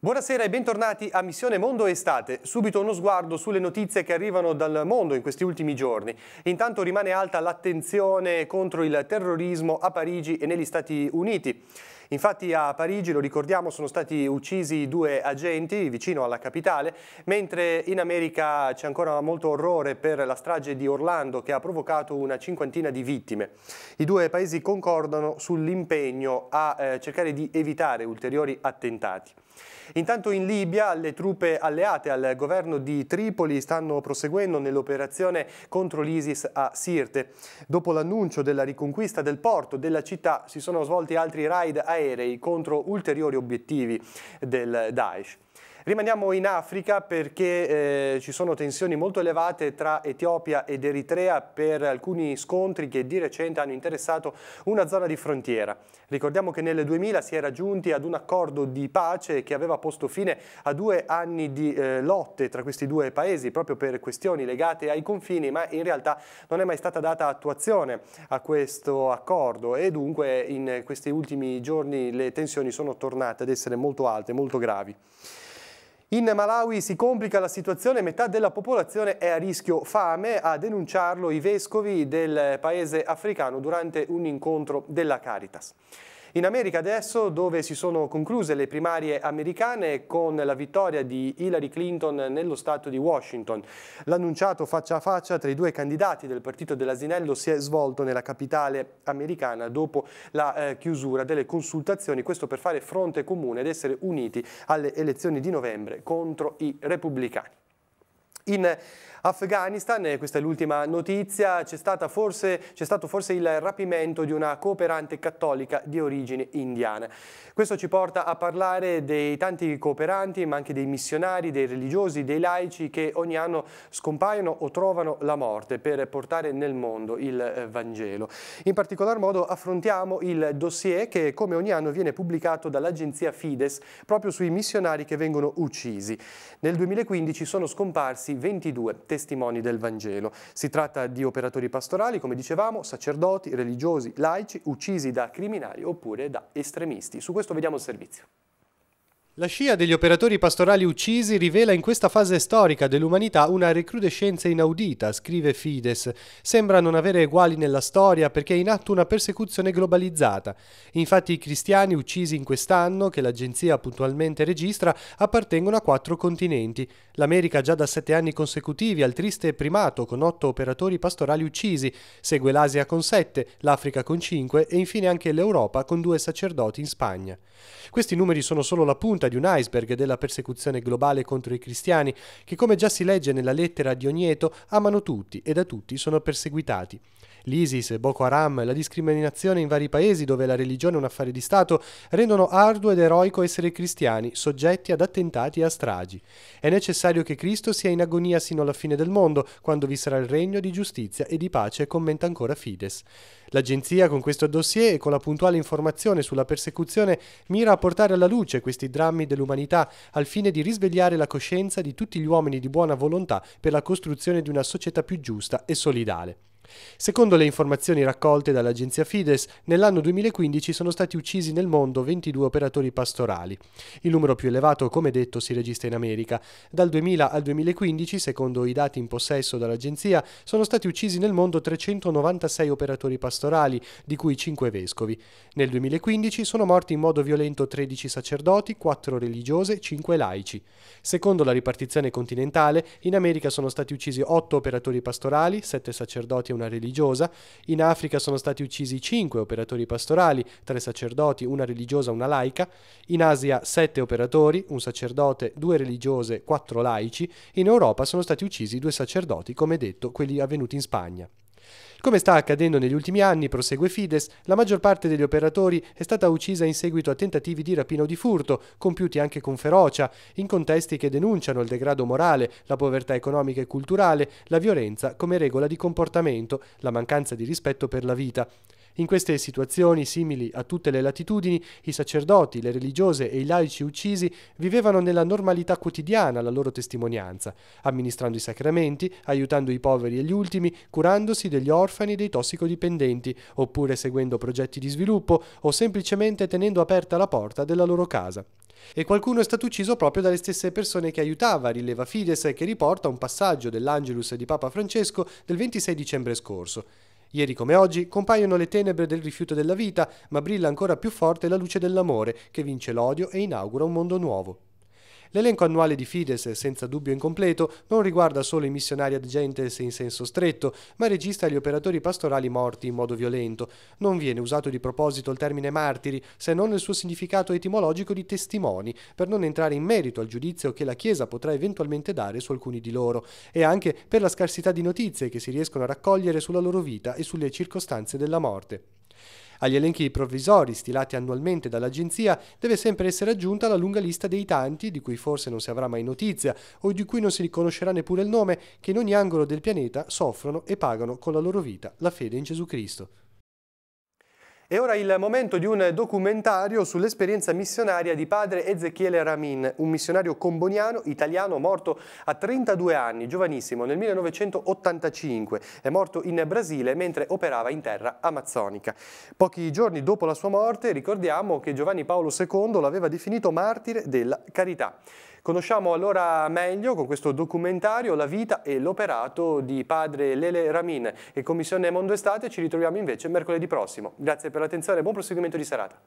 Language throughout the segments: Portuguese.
Buonasera e bentornati a Missione Mondo Estate. Subito uno sguardo sulle notizie che arrivano dal mondo in questi ultimi giorni. Intanto rimane alta l'attenzione contro il terrorismo a Parigi e negli Stati Uniti. Infatti a Parigi, lo ricordiamo, sono stati uccisi 2 agenti vicino alla capitale, mentre in America c'è ancora molto orrore per la strage di Orlando che ha provocato una cinquantina di vittime. I 2 paesi concordano sull'impegno a cercare di evitare ulteriori attentati. Intanto in Libia le truppe alleate al governo di Tripoli stanno proseguendo nell'operazione contro l'ISIS a Sirte. Dopo l'annuncio della riconquista del porto della città si sono svolti altri raid aerei contro ulteriori obiettivi del Daesh. Rimaniamo in Africa perché ci sono tensioni molto elevate tra Etiopia ed Eritrea per alcuni scontri che di recente hanno interessato una zona di frontiera. Ricordiamo che nel 2000 si era giunti ad un accordo di pace che aveva posto fine a 2 anni di lotte tra questi 2 paesi proprio per questioni legate ai confini, ma in realtà non è mai stata data attuazione a questo accordo e dunque in questi ultimi giorni le tensioni sono tornate ad essere molto alte, molto gravi. In Malawi si complica la situazione, metà della popolazione è a rischio fame, a denunciarlo i vescovi del paese africano durante un incontro della Caritas. In America adesso, dove si sono concluse le primarie americane con la vittoria di Hillary Clinton nello stato di Washington. L'annunciato faccia a faccia tra i 2 candidati del partito dell'Asinello si è svolto nella capitale americana dopo la chiusura delle consultazioni, questo per fare fronte comune ed essere uniti alle elezioni di novembre contro i repubblicani. In Afghanistan, questa è l'ultima notizia, c'è stato forse il rapimento di una cooperante cattolica di origine indiana. Questo ci porta a parlare dei tanti cooperanti, ma anche dei missionari, dei religiosi, dei laici che ogni anno scompaiono o trovano la morte per portare nel mondo il Vangelo. In particolar modo affrontiamo il dossier che come ogni anno viene pubblicato dall'agenzia Fides proprio sui missionari che vengono uccisi. Nel 2015 sono scomparsi 22 testimoni del Vangelo. Si tratta di operatori pastorali, come dicevamo, sacerdoti, religiosi, laici, uccisi da criminali oppure da estremisti. Su questo vediamo il servizio. La scia degli operatori pastorali uccisi rivela in questa fase storica dell'umanità una recrudescenza inaudita, scrive Fides. Sembra non avere eguali nella storia perché è in atto una persecuzione globalizzata. Infatti i cristiani uccisi in quest'anno, che l'agenzia puntualmente registra, appartengono a 4 continenti. L'America già da 7 anni consecutivi al triste primato con 8 operatori pastorali uccisi, segue l'Asia con 7, l'Africa con 5 e infine anche l'Europa con 2 sacerdoti in Spagna. Questi numeri sono solo la punta di un iceberg della persecuzione globale contro i cristiani che, come già si legge nella lettera di Ognieto, amano tutti e da tutti sono perseguitati. L'ISIS, Boko Haram, la discriminazione in vari paesi dove la religione è un affare di Stato rendono arduo ed eroico essere cristiani, soggetti ad attentati e a stragi. È necessario che Cristo sia in agonia sino alla fine del mondo, quando vi sarà il regno di giustizia e di pace, commenta ancora Fides. L'agenzia con questo dossier e con la puntuale informazione sulla persecuzione mira a portare alla luce questi drammi dell'umanità al fine di risvegliare la coscienza di tutti gli uomini di buona volontà per la costruzione di una società più giusta e solidale. Secondo le informazioni raccolte dall'agenzia Fides, nell'anno 2015 sono stati uccisi nel mondo 22 operatori pastorali. Il numero più elevato, come detto, si registra in America. Dal 2000 al 2015, secondo i dati in possesso dall'agenzia, sono stati uccisi nel mondo 396 operatori pastorali, di cui 5 vescovi. Nel 2015 sono morti in modo violento 13 sacerdoti, 4 religiose, 5 laici. Secondo la ripartizione continentale, in America sono stati uccisi 8 operatori pastorali, 7 sacerdoti e una religiosa. In Africa sono stati uccisi 5 operatori pastorali, 3 sacerdoti, una religiosa, una laica. In Asia 7 operatori, un sacerdote, 2 religiose, 4 laici. In Europa sono stati uccisi 2 sacerdoti, come detto, quelli avvenuti in Spagna. Come sta accadendo negli ultimi anni, prosegue Fides, la maggior parte degli operatori è stata uccisa in seguito a tentativi di rapina o di furto, compiuti anche con ferocia, in contesti che denunciano il degrado morale, la povertà economica e culturale, la violenza come regola di comportamento, la mancanza di rispetto per la vita. In queste situazioni, simili a tutte le latitudini, i sacerdoti, le religiose e i laici uccisi vivevano nella normalità quotidiana la loro testimonianza, amministrando i sacramenti, aiutando i poveri e gli ultimi, curandosi degli orfani e dei tossicodipendenti, oppure seguendo progetti di sviluppo o semplicemente tenendo aperta la porta della loro casa. E qualcuno è stato ucciso proprio dalle stesse persone che aiutava, rileva Fides, che riporta un passaggio dell'Angelus di Papa Francesco del 26 dicembre scorso. Ieri come oggi compaiono le tenebre del rifiuto della vita, ma brilla ancora più forte la luce dell'amore, che vince l'odio e inaugura un mondo nuovo. L'elenco annuale di Fides, senza dubbio incompleto, non riguarda solo i missionari ad gentes in senso stretto, ma registra gli operatori pastorali morti in modo violento. Non viene usato di proposito il termine martiri, se non nel suo significato etimologico di testimoni, per non entrare in merito al giudizio che la Chiesa potrà eventualmente dare su alcuni di loro, e anche per la scarsità di notizie che si riescono a raccogliere sulla loro vita e sulle circostanze della morte. Agli elenchi provvisori stilati annualmente dall'agenzia deve sempre essere aggiunta la lunga lista dei tanti, di cui forse non si avrà mai notizia o di cui non si riconoscerà neppure il nome, che in ogni angolo del pianeta soffrono e pagano con la loro vita la fede in Gesù Cristo. E ora il momento di un documentario sull'esperienza missionaria di padre Ezechiele Ramin, un missionario comboniano italiano morto a 32 anni, giovanissimo, nel 1985. È morto in Brasile mentre operava in terra amazzonica. Pochi giorni dopo la sua morte ricordiamo che Giovanni Paolo II lo aveva definito martire della carità. Conosciamo allora meglio con questo documentario la vita e l'operato di padre Lele Ramin. E Commissione Mondo Estate ci ritroviamo invece mercoledì prossimo. Grazie per l'attenzione e buon proseguimento di serata.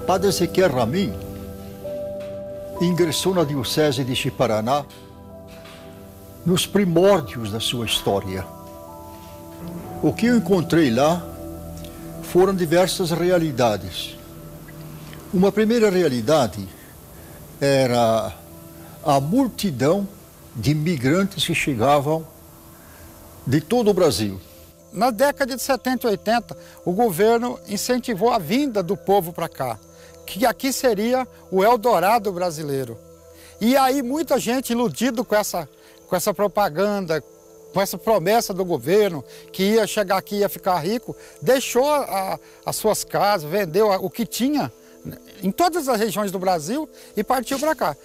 Padre Ezequiel Ramin ingressou na Diocese de Ji-Paraná nos primórdios da sua história. O que eu encontrei lá foram diversas realidades. Uma primeira realidade era a multidão de imigrantes que chegavam de todo o Brasil. Na década de 70 e 80, o governo incentivou a vinda do povo para cá, que aqui seria o Eldorado brasileiro. E aí muita gente iludida com essa propaganda, com essa promessa do governo, que ia chegar aqui e ia ficar rico, deixou as suas casas, vendeu o que tinha em todas as regiões do Brasil e partiu para cá.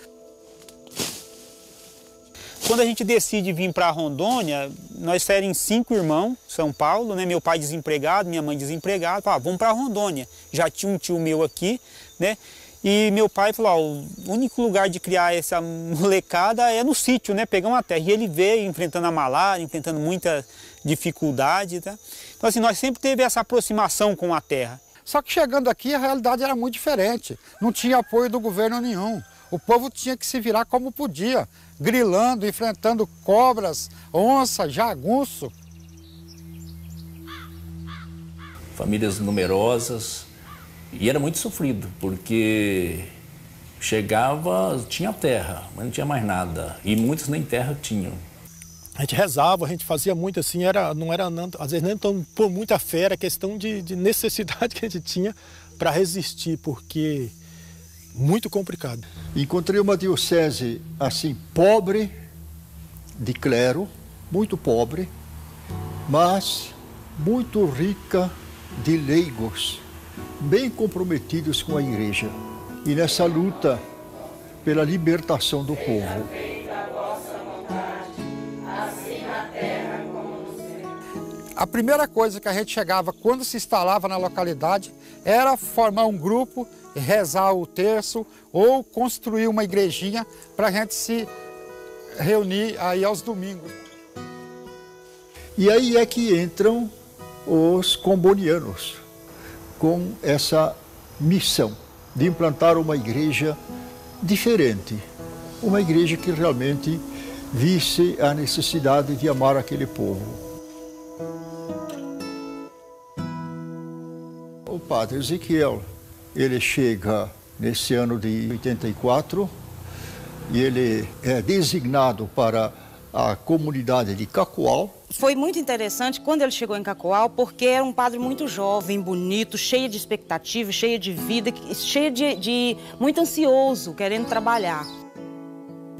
Quando a gente decide vir para Rondônia, nós éramos 5 irmãos, São Paulo, né? Meu pai desempregado, minha mãe desempregada, vamos para Rondônia. Já tinha um tio meu aqui, né? E meu pai falou, o único lugar de criar essa molecada é no sítio, né? Pegar uma terra. E ele veio enfrentando a malária, enfrentando muita dificuldade, tá? Então assim, nós sempre teve essa aproximação com a terra. Só que chegando aqui a realidade era muito diferente, não tinha apoio do governo nenhum. O povo tinha que se virar como podia, grilando, enfrentando cobras, onça, jagunço. Famílias numerosas, e era muito sofrido, porque chegava, tinha terra, mas não tinha mais nada, e muitos nem terra tinham. A gente rezava, a gente fazia muito assim, não era às vezes nem tão por muita fé, era questão de necessidade que a gente tinha para resistir, porque muito complicado. Encontrei uma diocese assim pobre de clero, muito pobre, mas muito rica de leigos, bem comprometidos com a igreja. E nessa luta pela libertação do povo. A primeira coisa que a gente chegava quando se instalava na localidade era formar um grupo, rezar o terço ou construir uma igrejinha para a gente se reunir aí aos domingos. E aí é que entram os combonianos, com essa missão de implantar uma igreja diferente, uma igreja que realmente visse a necessidade de amar aquele povo. O padre Ezequiel, ele chega nesse ano de 84 e ele é designado para a comunidade de Cacoal. Foi muito interessante quando ele chegou em Cacoal, porque era um padre muito jovem, bonito, cheio de expectativa, cheio de vida, cheio de muito ansioso, querendo trabalhar.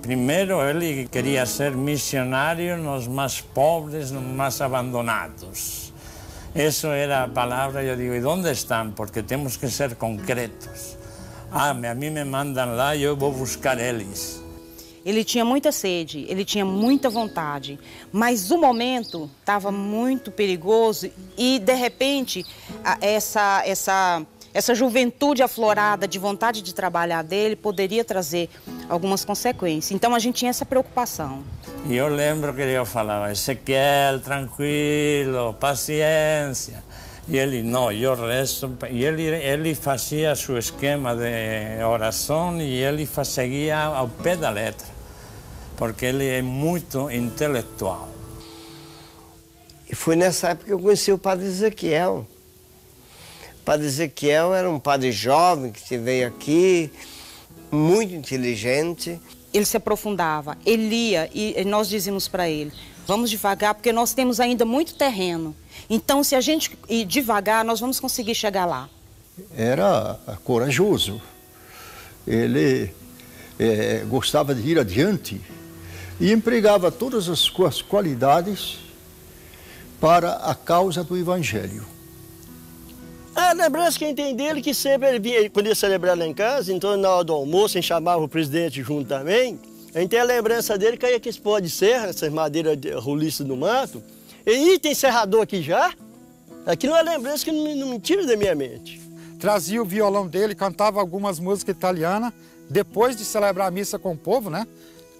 Primeiro, ele queria ser missionário nos mais pobres, nos mais abandonados. Essa era a palavra, eu digo, e onde estão? Porque temos que ser concretos. A mim me mandam lá e eu vou buscar eles. Ele tinha muita sede, ele tinha muita vontade, mas o momento estava muito perigoso e, de repente, essa juventude aflorada de vontade de trabalhar dele poderia trazer algumas consequências. Então, a gente tinha essa preocupação. E eu lembro que eu falava, Ezequiel, tranquilo, paciência. E ele, não, eu resto. E ele fazia seu esquema de oração e ele seguia ao pé da letra, porque ele é muito intelectual. E foi nessa época que eu conheci o padre Ezequiel. O padre Ezequiel era um padre jovem que veio aqui, muito inteligente. Ele se aprofundava, ele lia e nós dizíamos para ele, vamos devagar, porque nós temos ainda muito terreno. Então, se a gente ir devagar, nós vamos conseguir chegar lá. Era corajoso. Ele gostava de ir adiante e empregava todas as suas qualidades para a causa do Evangelho. A lembrança que tem dele que sempre ele vinha, podia celebrar lá em casa, então na hora do almoço, a gente chamava o presidente junto também. A gente tem a lembrança dele que aí aqui pó de serra, essas madeiras roliças do mato. E tem serrador aqui já? Aquilo é uma lembrança que não me tira da minha mente. Trazia o violão dele, cantava algumas músicas italianas, depois de celebrar a missa com o povo, né?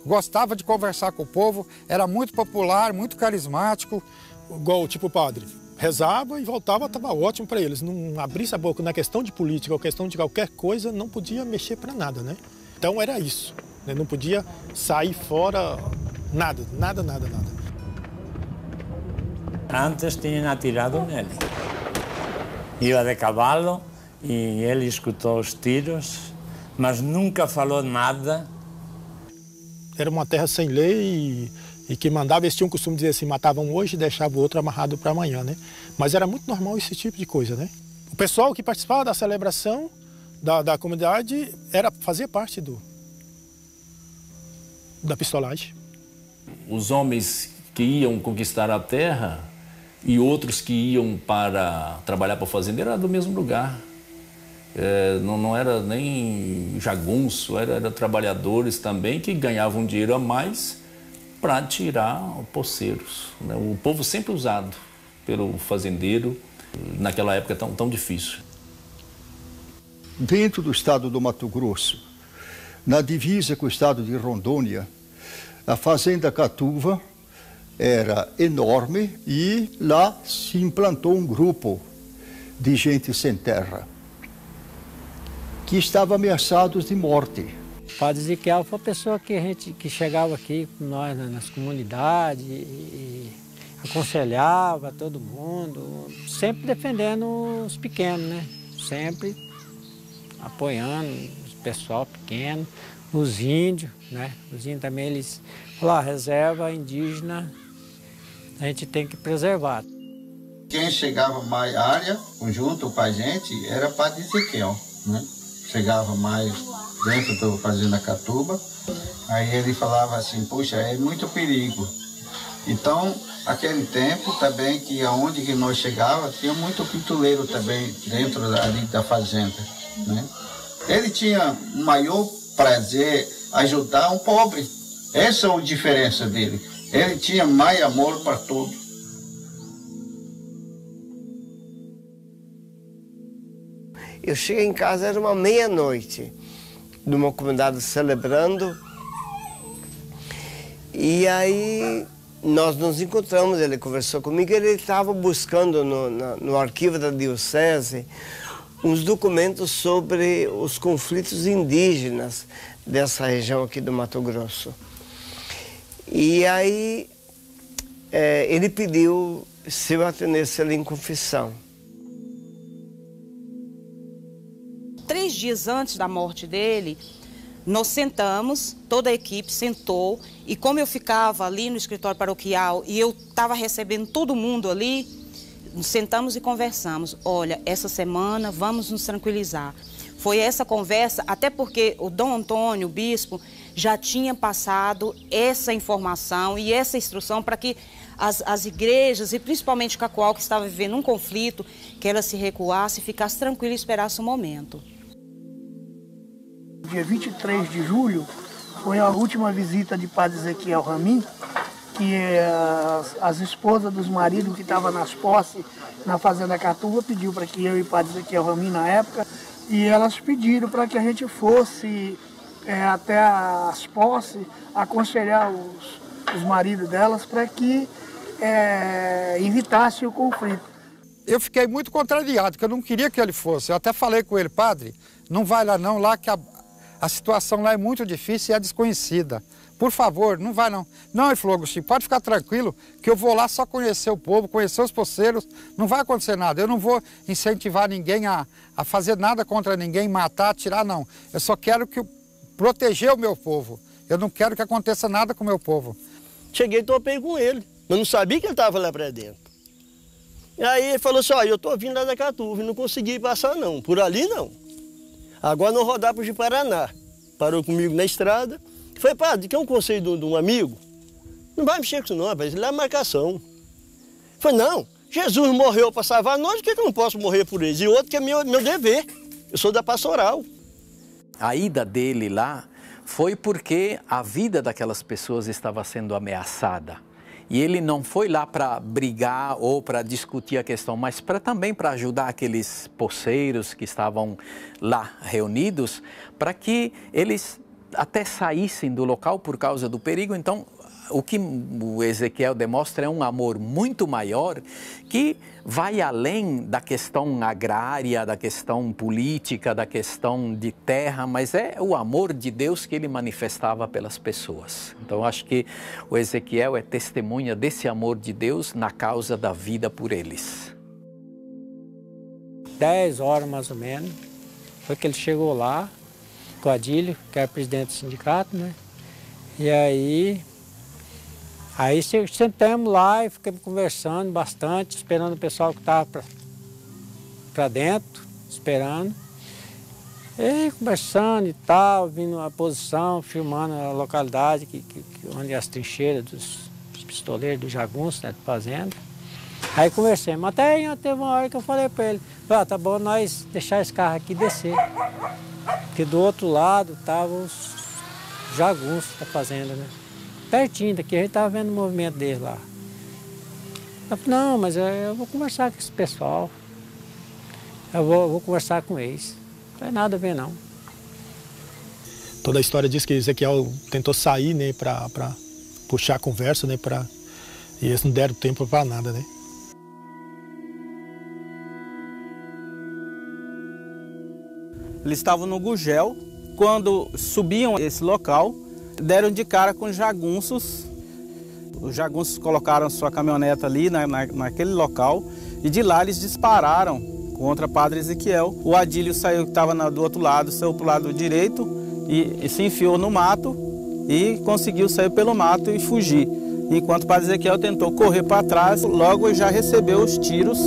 Gostava de conversar com o povo, era muito popular, muito carismático. Igual tipo padre, rezava e voltava, estava ótimo para eles. Não abrisse a boca na questão de política ou questão de qualquer coisa, não podia mexer para nada, né? Então era isso, né? Não podia sair fora nada. Antes tinham atirado nele. Ia de cavalo e ele escutou os tiros, mas nunca falou nada. Era uma terra sem lei e que mandava, eles tinham o costume de dizer assim, matavam hoje e deixavam o outro amarrado para amanhã, né? Mas era muito normal esse tipo de coisa, né? O pessoal que participava da celebração da comunidade fazia parte da pistolagem. Os homens que iam conquistar a terra e outros que iam para trabalhar para o fazendeiro era do mesmo lugar. Não era nem jagunço, era trabalhadores também que ganhavam dinheiro a mais para tirar poceiros, né? O povo sempre usado pelo fazendeiro naquela época tão difícil. Dentro do estado do Mato Grosso, na divisa com o estado de Rondônia, a fazenda Catuva era enorme e lá se implantou um grupo de gente sem terra que estava ameaçados de morte. O padre Ezequiel foi a pessoa que chegava aqui com nós nas comunidades e aconselhava todo mundo, sempre defendendo os pequenos, né? Sempre apoiando o pessoal pequeno, os índios, né? Os índios também, eles falaram, a reserva indígena a gente tem que preservar. Quem chegava mais à área, junto com a gente, era o padre Ezequiel, né? Chegava mais dentro da fazenda Catuba, aí ele falava assim, puxa, é muito perigo. Então, aquele tempo também, que aonde que nós chegávamos, tinha muito pituleiro também dentro ali da fazenda, né? Ele tinha o maior prazer ajudar um pobre. Essa é a diferença dele. Ele tinha mais amor para todos. Eu cheguei em casa, era uma meia-noite, de uma comunidade celebrando. E aí nós nos encontramos, ele conversou comigo, ele estava buscando no arquivo da diocese uns documentos sobre os conflitos indígenas dessa região aqui do Mato Grosso. E aí ele pediu se eu atendesse ele em confissão. 3 dias antes da morte dele, nós sentamos, toda a equipe sentou, e como eu ficava ali no escritório paroquial e eu estava recebendo todo mundo ali, sentamos e conversamos. Olha, essa semana vamos nos tranquilizar. Foi essa conversa, até porque o Dom Antônio, o bispo, já tinha passado essa informação e essa instrução para que as igrejas, e principalmente Cacoal, que estava vivendo um conflito, que ela se recuasse, ficasse tranquila e esperasse o momento. Dia 23 de julho foi a última visita de Padre Ezequiel Ramin, que as esposas dos maridos que estavam nas posses na Fazenda Catuba pediu para que eu e Padre Ezequiel Ramin na época, e elas pediram para que a gente fosse até as posses aconselhar os maridos delas para que evitasse o conflito. Eu fiquei muito contrariado, porque eu não queria que ele fosse. Eu até falei com ele, padre, não vai lá não, lá que a situação lá é muito difícil e é desconhecida. Por favor, não vai não. Não, ele falou, Agostinho, pode ficar tranquilo, que eu vou lá só conhecer o povo, conhecer os poceiros, não vai acontecer nada. Eu não vou incentivar ninguém a fazer nada contra ninguém, matar, atirar, não. Eu só quero proteger o meu povo. Eu não quero que aconteça nada com o meu povo. Cheguei e topei com ele, mas não sabia que ele estava lá para dentro. E aí ele falou assim, ó, eu estou vindo lá da Catuva e não consegui passar não, por ali não. Agora não rodar para o Paraná. Parou comigo na estrada. Falei, padre, quer um conselho de um amigo? Não vai mexer com isso não, rapaz, ele é marcação. Falei, não, Jesus morreu para salvar nós, por que eu não posso morrer por eles? E outro que é meu dever, eu sou da pastoral. A ida dele lá foi porque a vida daquelas pessoas estava sendo ameaçada. E ele não foi lá para brigar ou para discutir a questão, mas também para ajudar aqueles poceiros que estavam lá reunidos, para que eles até saíssem do local por causa do perigo. Então, o que o Ezequiel demonstra é um amor muito maior que vai além da questão agrária, da questão política, da questão de terra, mas é o amor de Deus que ele manifestava pelas pessoas. Então, acho que o Ezequiel é testemunha desse amor de Deus na causa da vida por eles. 10 horas mais ou menos, foi que ele chegou lá, com o Adílio, que era presidente do sindicato, né? E aí sentamos lá e ficamos conversando bastante, esperando o pessoal que estava para dentro, esperando. E conversando e tal, vindo a posição, filmando a localidade, onde é as trincheiras dos pistoleiros, dos jagunços, né, de fazenda. Aí conversamos. Até teve uma hora que eu falei para ele, tá bom nós deixar esse carro aqui e descer. Porque do outro lado estavam os jagunços da fazenda, né? Pertinho daqui, a gente estava vendo o movimento deles lá. Eu falei, não, mas eu vou conversar com esse pessoal. Eu vou conversar com eles. Não tem nada a ver, não. Toda a história diz que Ezequiel tentou sair, né, para puxar a conversa, né, e eles não deram tempo para nada, né? Eles estavam no Gugel, quando subiam esse local, deram de cara com os jagunços. Os jagunços colocaram sua caminhoneta ali naquele local e de lá eles dispararam contra Padre Ezequiel. O Adílio saiu, que estava do outro lado, saiu para o lado direito e se enfiou no mato e conseguiu sair pelo mato e fugir. Enquanto Padre Ezequiel tentou correr para trás, logo já recebeu os tiros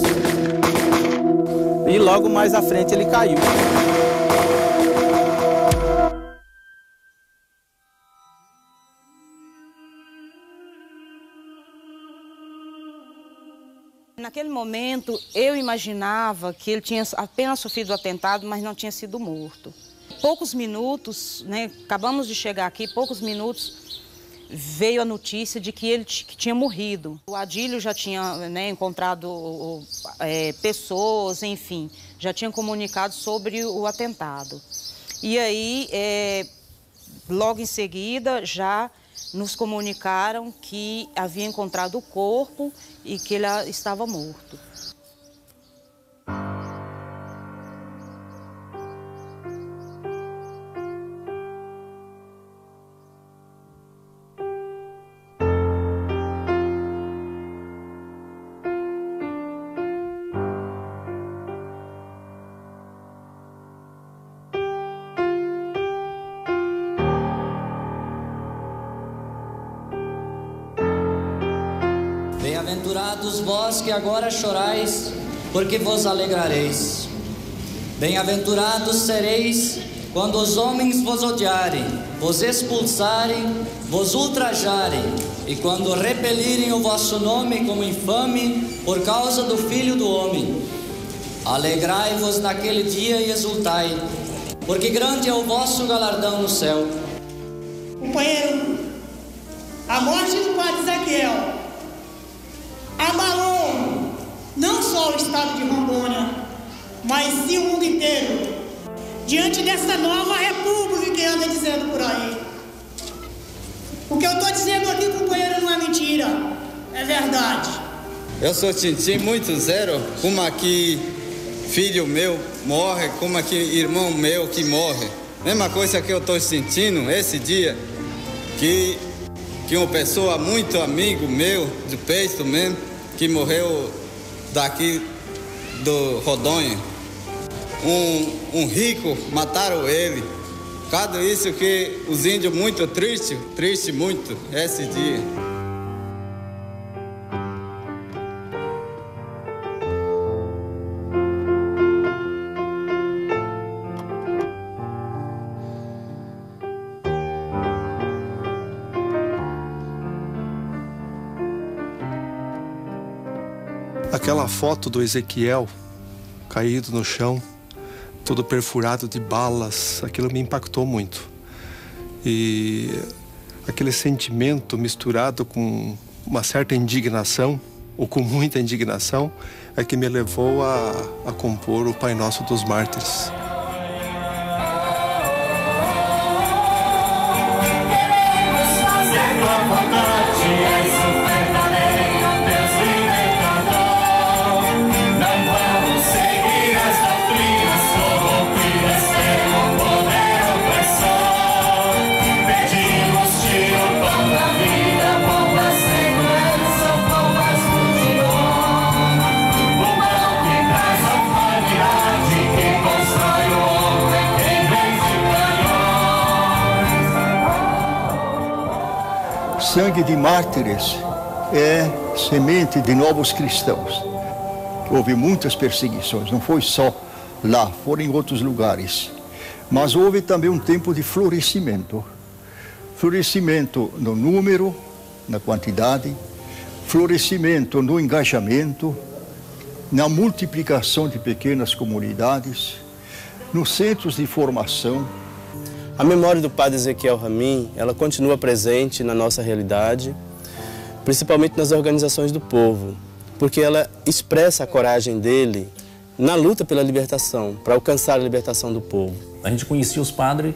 e logo mais à frente ele caiu. Naquele momento, eu imaginava que ele tinha apenas sofrido o atentado, mas não tinha sido morto. Poucos minutos, né, acabamos de chegar aqui, poucos minutos, veio a notícia de que ele tinha morrido. O Adílio já tinha, né, encontrado pessoas, enfim, já tinha comunicado sobre o atentado. E aí, logo em seguida, já nos comunicaram que havia encontrado o corpo e que ele estava morto. Bem-aventurados vós que agora chorais, porque vos alegrareis. Bem-aventurados sereis quando os homens vos odiarem, vos expulsarem, vos ultrajarem, e quando repelirem o vosso nome como infame por causa do Filho do Homem. Alegrai-vos naquele dia e exultai, porque grande é o vosso galardão no céu. Companheiro, a morte do padre Ezequiel abalou não só o estado de Rondônia, mas sim o mundo inteiro, diante dessa nova república que anda dizendo por aí. O que eu estou dizendo aqui, companheiro, não é mentira, é verdade. Eu sou Tintim muito zero, como aqui filho meu morre, como aqui irmão meu que morre. Mesma coisa que eu estou sentindo esse dia, que uma pessoa muito amigo meu, de peito mesmo, que morreu daqui do Rondônia. Um rico, mataram ele. Cada isso que os índios muito triste muito esse dia. Aquela foto do Ezequiel caído no chão, todo perfurado de balas, aquilo me impactou muito. E aquele sentimento misturado com uma certa indignação, ou com muita indignação, é que me levou a compor o Pai Nosso dos Mártires. Sangue de mártires é semente de novos cristãos. Houve muitas perseguições, não foi só lá, foram em outros lugares. Mas houve também um tempo de florescimento. Florescimento no número, na quantidade, florescimento no engajamento, na multiplicação de pequenas comunidades, nos centros de formação. A memória do padre Ezequiel Ramin, ela continua presente na nossa realidade, principalmente nas organizações do povo, porque ela expressa a coragem dele na luta pela libertação, para alcançar a libertação do povo. A gente conhecia os padres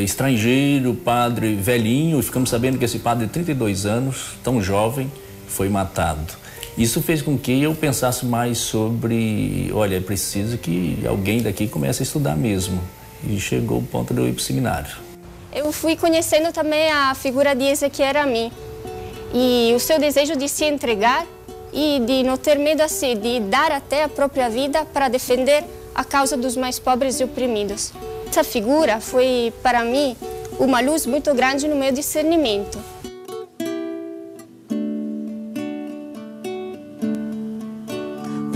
estrangeiro, padre velhinho, e ficamos sabendo que esse padre de 32 anos, tão jovem, foi matado. Isso fez com que eu pensasse mais sobre, olha, é preciso que alguém daqui comece a estudar mesmo. E chegou o ponto de eu ir para o seminário. Eu fui conhecendo também a figura de Ezequiel Ramin e o seu desejo de se entregar e de não ter medo assim, de dar até a própria vida para defender a causa dos mais pobres e oprimidos. Essa figura foi, para mim, uma luz muito grande no meu discernimento.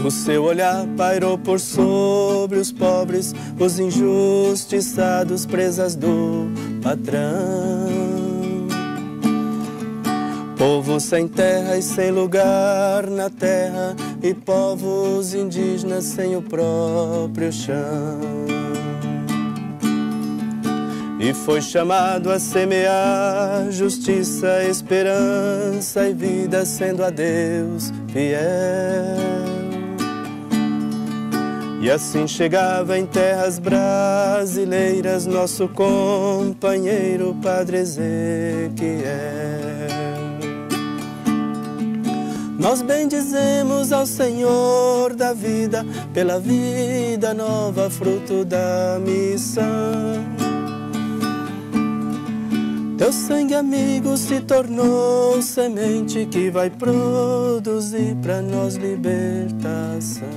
O seu olhar pairou por sobre os pobres, os injustiçados, presas do patrão. Povo sem terra e sem lugar na terra, e povos indígenas sem o próprio chão. E foi chamado a semear justiça, esperança e vida, sendo a Deus fiel. E assim chegava em terras brasileiras nosso companheiro Padre Ezequiel. Nós bendizemos ao Senhor da vida, pela vida nova, fruto da missão. Teu sangue amigo se tornou semente que vai produzir para nós libertação.